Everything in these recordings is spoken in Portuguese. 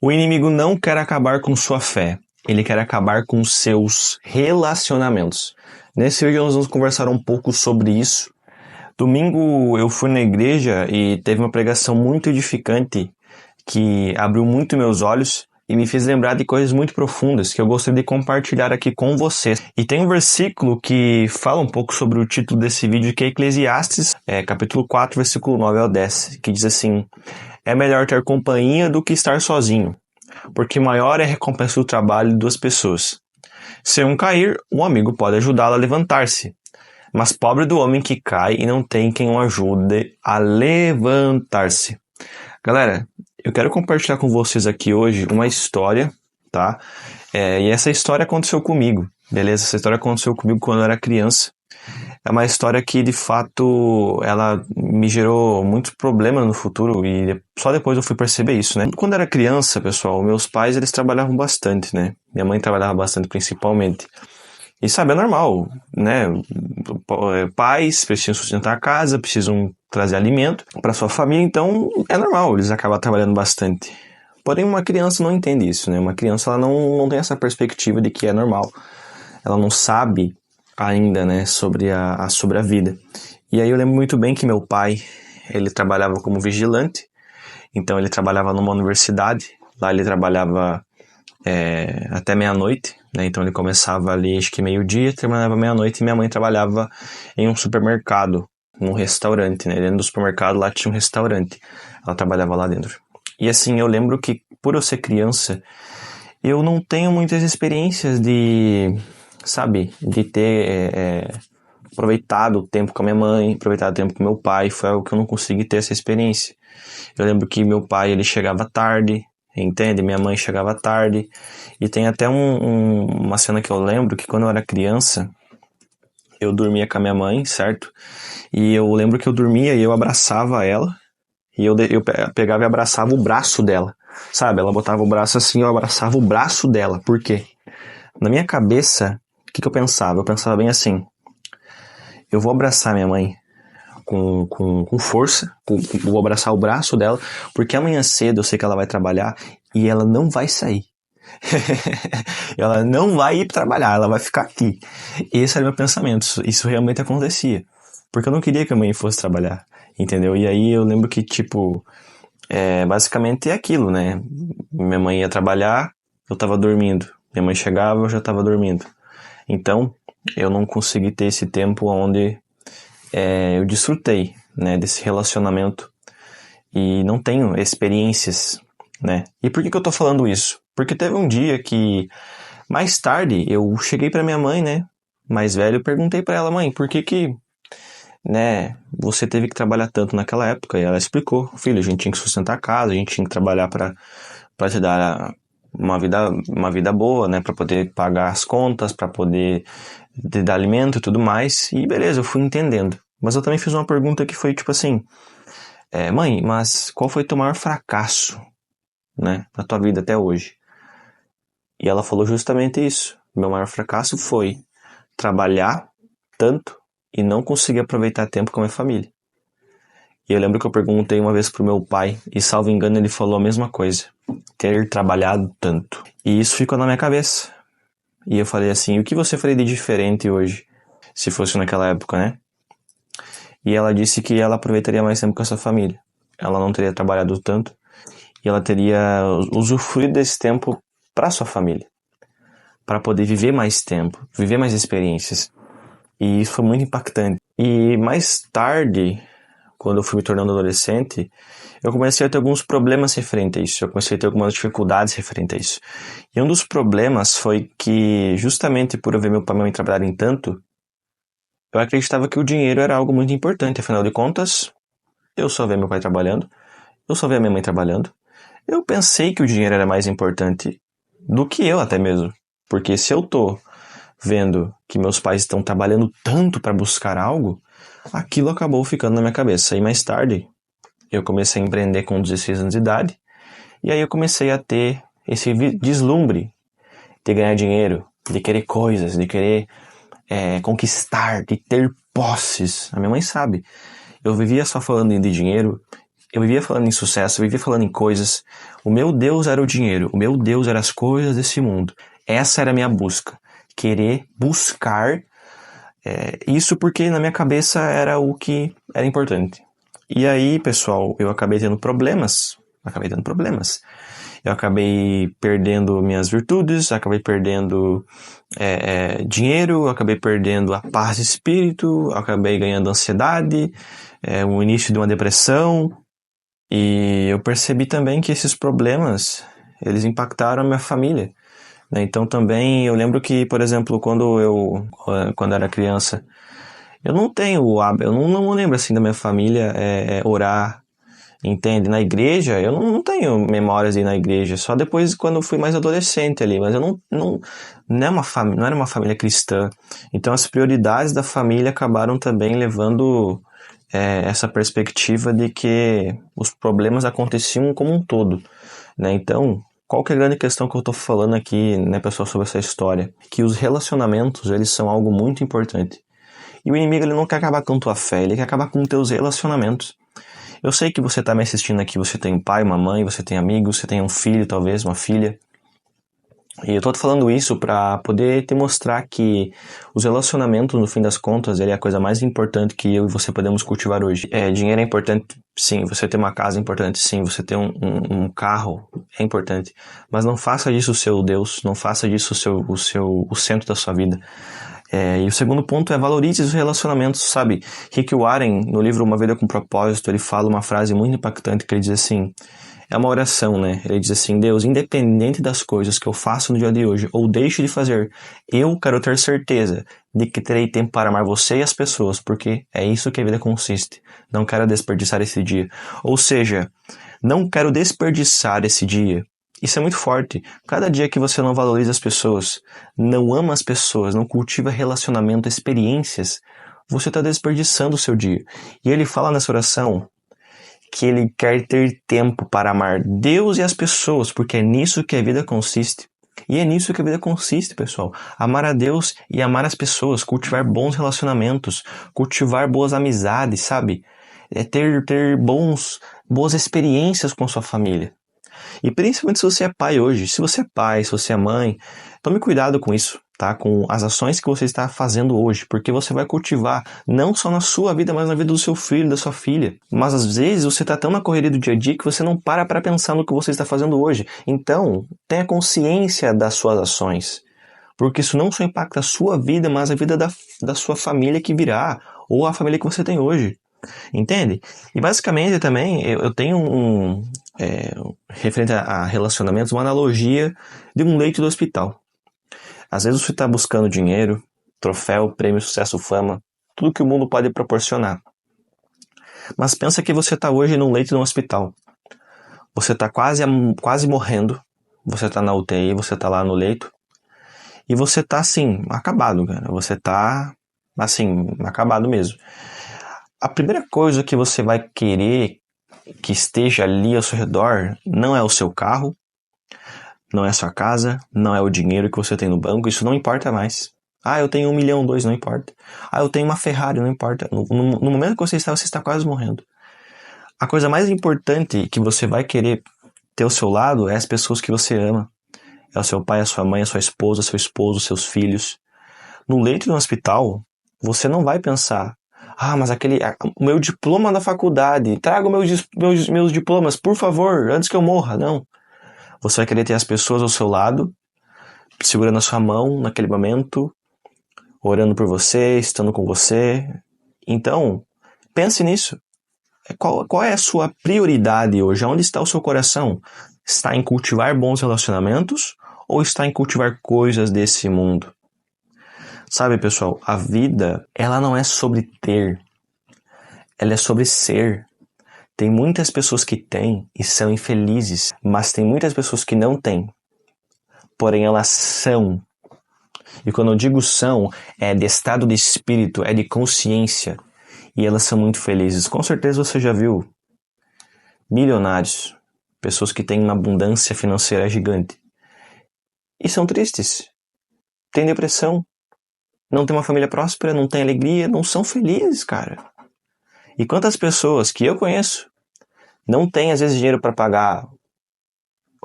O inimigo não quer acabar com sua fé, ele quer acabar com seus relacionamentos. Nesse vídeo nós vamos conversar um pouco sobre isso. Domingo eu fui na igreja e teve uma pregação muito edificante que abriu muito meus olhos e me fez lembrar de coisas muito profundas que eu gostaria de compartilhar aqui com vocês. E tem um versículo que fala um pouco sobre o título desse vídeo, que é Eclesiastes, capítulo 4, versículo 9 ao 10, que diz assim: é melhor ter companhia do que estar sozinho, porque maior é a recompensa do trabalho de duas pessoas. Se um cair, um amigo pode ajudá-lo a levantar-se, mas pobre do homem que cai e não tem quem o ajude a levantar-se. Galera, eu quero compartilhar com vocês aqui hoje uma história, tá? E essa história aconteceu comigo, beleza? Essa história aconteceu comigo quando eu era criança. É uma história que, de fato, ela me gerou muitos problemas no futuro e só depois eu fui perceber isso, né? Quando eu era criança, pessoal, meus pais, eles trabalhavam bastante, né? Minha mãe trabalhava bastante, principalmente. E sabe, é normal, né? Pais precisam sustentar a casa, precisam trazer alimento para sua família, então é normal, eles acabam trabalhando bastante. Porém, uma criança não entende isso, né? Uma criança, ela não tem essa perspectiva de que é normal. Ela não sabe ainda, né, sobre a vida. E aí eu lembro muito bem que meu pai, ele trabalhava como vigilante, então ele trabalhava numa universidade, lá ele trabalhava até meia-noite, né, então ele começava ali, acho que meio-dia, terminava meia-noite, e minha mãe trabalhava em um supermercado, num restaurante, né, dentro do supermercado lá tinha um restaurante, ela trabalhava lá dentro. E assim, eu lembro que, por eu ser criança, eu não tenho muitas experiências de ter aproveitado o tempo com a minha mãe, aproveitado o tempo com meu pai, foi algo que eu não consegui ter essa experiência. Eu lembro que meu pai, ele chegava tarde, entende? Minha mãe chegava tarde, e tem até uma cena que eu lembro, que quando eu era criança, eu dormia com a minha mãe, certo? E eu lembro que eu dormia e eu abraçava ela, e eu pegava e abraçava o braço dela, sabe? Ela botava o braço assim, eu abraçava o braço dela. Por quê? Na minha cabeça, o que eu pensava? Eu pensava bem assim: eu vou abraçar minha mãe com força, vou abraçar o braço dela, porque amanhã cedo eu sei que ela vai trabalhar e ela não vai sair. Ela não vai ir trabalhar, ela vai ficar aqui. Esse era o meu pensamento, isso realmente acontecia. Porque eu não queria que a mãe fosse trabalhar, entendeu? E aí eu lembro que, basicamente é aquilo, né? Minha mãe ia trabalhar, eu tava dormindo. Minha mãe chegava, eu já estava dormindo. Então, eu não consegui ter esse tempo onde eu desfrutei, né, desse relacionamento e não tenho experiências, né? E por que eu tô falando isso? Porque teve um dia que, mais tarde, eu cheguei para minha mãe, né, mais velho, e perguntei para ela: mãe, por que, né, você teve que trabalhar tanto naquela época? E ela explicou: filho, a gente tinha que sustentar a casa, a gente tinha que trabalhar para te dar uma vida boa, né, para poder pagar as contas, para poder te dar alimento e tudo mais. E beleza, eu fui entendendo. Mas eu também fiz uma pergunta que foi tipo assim: mãe, mas qual foi teu maior fracasso, né, na tua vida até hoje? E ela falou justamente isso: meu maior fracasso foi trabalhar tanto e não conseguir aproveitar tempo com a minha família. E eu lembro que eu perguntei uma vez pro meu pai, e salvo engano ele falou a mesma coisa: ter trabalhado tanto. E isso ficou na minha cabeça. E eu falei assim: o que você faria de diferente hoje, se fosse naquela época, né? E ela disse que ela aproveitaria mais tempo com a sua família. Ela não teria trabalhado tanto, e ela teria usufruído desse tempo para sua família, para poder viver mais tempo, viver mais experiências. E isso foi muito impactante. E mais tarde, quando eu fui me tornando adolescente, eu comecei a ter alguns problemas referente a isso. Eu comecei a ter algumas dificuldades referente a isso. E um dos problemas foi que, justamente por eu ver meu pai e minha mãe trabalharem tanto, eu acreditava que o dinheiro era algo muito importante. Afinal de contas, eu só via meu pai trabalhando, eu só via minha mãe trabalhando. Eu pensei que o dinheiro era mais importante do que eu até mesmo. Porque se eu tô vendo que meus pais estão trabalhando tanto para buscar algo, aquilo acabou ficando na minha cabeça. E mais tarde, eu comecei a empreender com 16 anos de idade, e aí eu comecei a ter esse deslumbre de ganhar dinheiro, de querer coisas, de querer conquistar, de ter posses. A minha mãe sabe, eu vivia só falando de dinheiro, Eu vivia falando em sucesso, eu vivia falando em coisas. O meu Deus era o dinheiro, o meu Deus era as coisas desse mundo. Essa era a minha busca. Querer buscar isso porque na minha cabeça era o que era importante. E aí, pessoal, eu acabei tendo problemas. Eu acabei perdendo minhas virtudes, acabei perdendo dinheiro, acabei perdendo a paz de espírito, acabei ganhando ansiedade, o início de uma depressão. E eu percebi também que esses problemas, eles impactaram a minha família, né? Então também eu lembro que, por exemplo, quando era criança, eu não tenho o hábito, eu não lembro assim da minha família orar, entende? Na igreja, eu não tenho memórias de ir na igreja, só depois quando eu fui mais adolescente ali, mas eu não era uma família cristã. Então as prioridades da família acabaram também levando essa perspectiva de que os problemas aconteciam como um todo, né? Então, qual que é a grande questão que eu estou falando aqui, né, pessoal, sobre essa história? Que os relacionamentos, eles são algo muito importante. E o inimigo, ele não quer acabar com tua fé, ele quer acabar com teus relacionamentos. Eu sei que você está me assistindo aqui, você tem um pai, uma mãe, você tem amigos, você tem um filho, talvez, uma filha. E eu tô falando isso para poder te mostrar que os relacionamentos, no fim das contas, ele é a coisa mais importante que eu e você podemos cultivar hoje. Dinheiro é importante, sim. Você ter uma casa é importante, sim. Você ter um carro é importante. Mas não faça disso o seu Deus, não faça disso o centro da sua vida. E o segundo ponto é valorize os relacionamentos, sabe? Rick Warren, no livro Uma Vida com Propósito, ele fala uma frase muito impactante que ele diz assim... É uma oração, né? Ele diz assim, Deus, independente das coisas que eu faço no dia de hoje ou deixo de fazer, eu quero ter certeza de que terei tempo para amar você e as pessoas, porque é isso que a vida consiste. Não quero desperdiçar esse dia. Ou seja, não quero desperdiçar esse dia. Isso é muito forte. Cada dia que você não valoriza as pessoas, não ama as pessoas, não cultiva relacionamento, experiências, você está desperdiçando o seu dia. E ele fala nessa oração que ele quer ter tempo para amar Deus e as pessoas, porque é nisso que a vida consiste. E é nisso que a vida consiste, pessoal. Amar a Deus e amar as pessoas, cultivar bons relacionamentos, cultivar boas amizades, sabe? Ter boas experiências com a sua família. E principalmente se você é pai hoje. Se você é pai, se você é mãe, tome cuidado com isso, tá? Com as ações que você está fazendo hoje, porque você vai cultivar não só na sua vida, mas na vida do seu filho, da sua filha. Mas às vezes você está tão na correria do dia a dia que você não para pensar no que você está fazendo hoje. Então, tenha consciência das suas ações, porque isso não só impacta a sua vida, mas a vida da sua família que virá, ou a família que você tem hoje. Entende? E basicamente também eu tenho referente a relacionamentos, uma analogia de um leito do hospital. Às vezes você está buscando dinheiro, troféu, prêmio, sucesso, fama, tudo que o mundo pode proporcionar. Mas pensa que você está hoje num leito de um hospital. Você está quase morrendo, você está na UTI, você está lá no leito, e você está assim, acabado, cara. Você está assim, acabado mesmo. A primeira coisa que você vai querer que esteja ali ao seu redor não é o seu carro, não é a sua casa, não é o dinheiro que você tem no banco, isso não importa mais. Ah, eu tenho 1 milhão, 2, não importa. Ah, eu tenho uma Ferrari, não importa. No momento que você está quase morrendo. A coisa mais importante que você vai querer ter ao seu lado é as pessoas que você ama. É o seu pai, a sua mãe, a sua esposa, seu esposo, seus filhos. No leito de um hospital, você não vai pensar: ah, mas o meu diploma da faculdade, traga meus diplomas, por favor, antes que eu morra. Não. Você vai querer ter as pessoas ao seu lado, segurando a sua mão naquele momento, orando por você, estando com você. Então, pense nisso. Qual é a sua prioridade hoje? Onde está o seu coração? Está em cultivar bons relacionamentos ou está em cultivar coisas desse mundo? Sabe, pessoal, a vida, ela não é sobre ter, ela é sobre ser. Tem muitas pessoas que têm e são infelizes, mas tem muitas pessoas que não têm, porém elas são. E quando eu digo são, é de estado de espírito, é de consciência, e elas são muito felizes. Com certeza você já viu milionários, pessoas que têm uma abundância financeira gigante, e são tristes, têm depressão, não têm uma família próspera, não têm alegria, não são felizes, cara. E quantas pessoas que eu conheço não têm às vezes dinheiro para pagar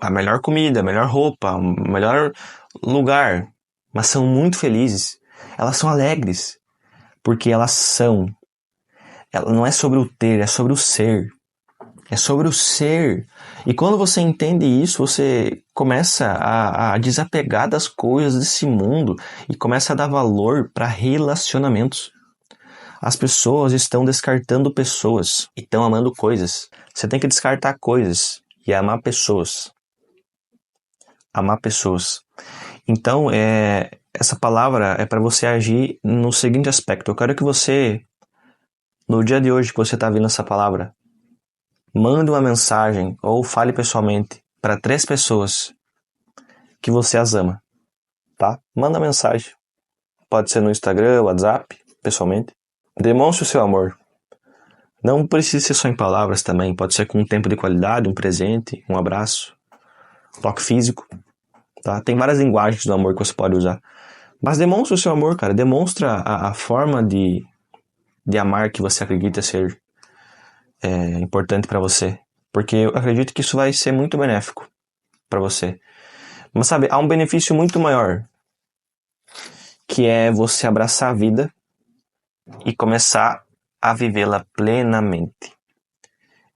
a melhor comida, a melhor roupa, o melhor lugar, mas são muito felizes. Elas são alegres, porque elas são. Ela não é sobre o ter, é sobre o ser. É sobre o ser. E quando você entende isso, você começa a desapegar das coisas desse mundo e começa a dar valor para relacionamentos. As pessoas estão descartando pessoas e estão amando coisas. Você tem que descartar coisas e amar pessoas. Amar pessoas. Então, essa palavra é para você agir no seguinte aspecto. Eu quero que você, no dia de hoje que você está vendo essa palavra, mande uma mensagem ou fale pessoalmente para 3 pessoas que você as ama, tá? Manda mensagem. Pode ser no Instagram, WhatsApp, pessoalmente. Demonstre o seu amor. Não precisa ser só em palavras também. Pode ser com um tempo de qualidade, um presente, um abraço, toque físico, tá? Tem várias linguagens do amor que você pode usar. Mas demonstra o seu amor, cara. Demonstra a forma de amar que você acredita ser importante para você. Porque eu acredito que isso vai ser muito benéfico para você. Mas sabe, há um benefício muito maior, que é você abraçar a vida e começar a vivê-la plenamente.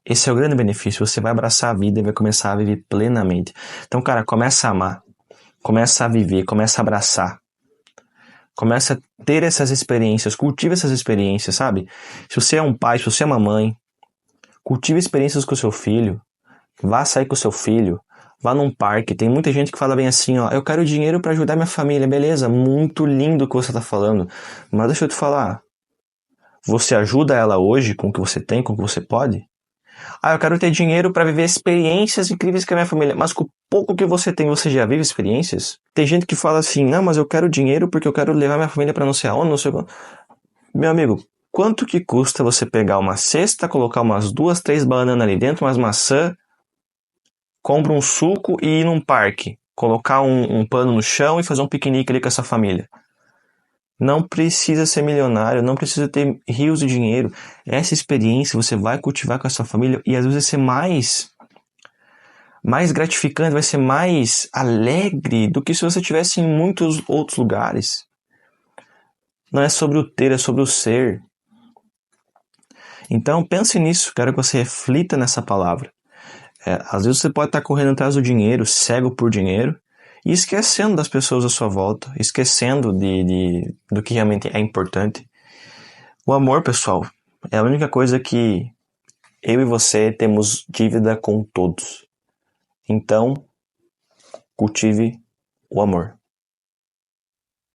Esse é o grande benefício. Você vai abraçar a vida e vai começar a viver plenamente. Então, cara, começa a amar. Começa a viver, começa a abraçar. Começa a ter essas experiências, cultiva essas experiências, sabe? Se você é um pai, se você é uma mãe, cultive experiências com o seu filho. Vá sair com o seu filho. Vá num parque. Tem muita gente que fala bem assim, ó, eu quero dinheiro para ajudar minha família. Beleza, muito lindo o que você tá falando. Mas deixa eu te falar. Você ajuda ela hoje com o que você tem, com o que você pode? Ah, eu quero ter dinheiro para viver experiências incríveis com a minha família. Mas com o pouco que você tem, você já vive experiências? Tem gente que fala assim, não, mas eu quero dinheiro porque eu quero levar minha família para não sei aonde, não sei o que. Meu amigo, quanto que custa você pegar uma cesta, colocar umas 2, 3 bananas ali dentro, umas maçã, compra um suco e ir num parque, colocar um pano no chão e fazer um piquenique ali com essa família? Não precisa ser milionário, não precisa ter rios de dinheiro. Essa experiência você vai cultivar com a sua família e às vezes vai ser mais gratificante, vai ser mais alegre do que se você estivesse em muitos outros lugares. Não é sobre o ter, é sobre o ser. Então pense nisso, quero que você reflita nessa palavra. Às vezes você pode estar correndo atrás do dinheiro, cego por dinheiro, e esquecendo das pessoas à sua volta, esquecendo do que realmente é importante. O amor, pessoal, é a única coisa que eu e você temos dívida com todos. Então, cultive o amor.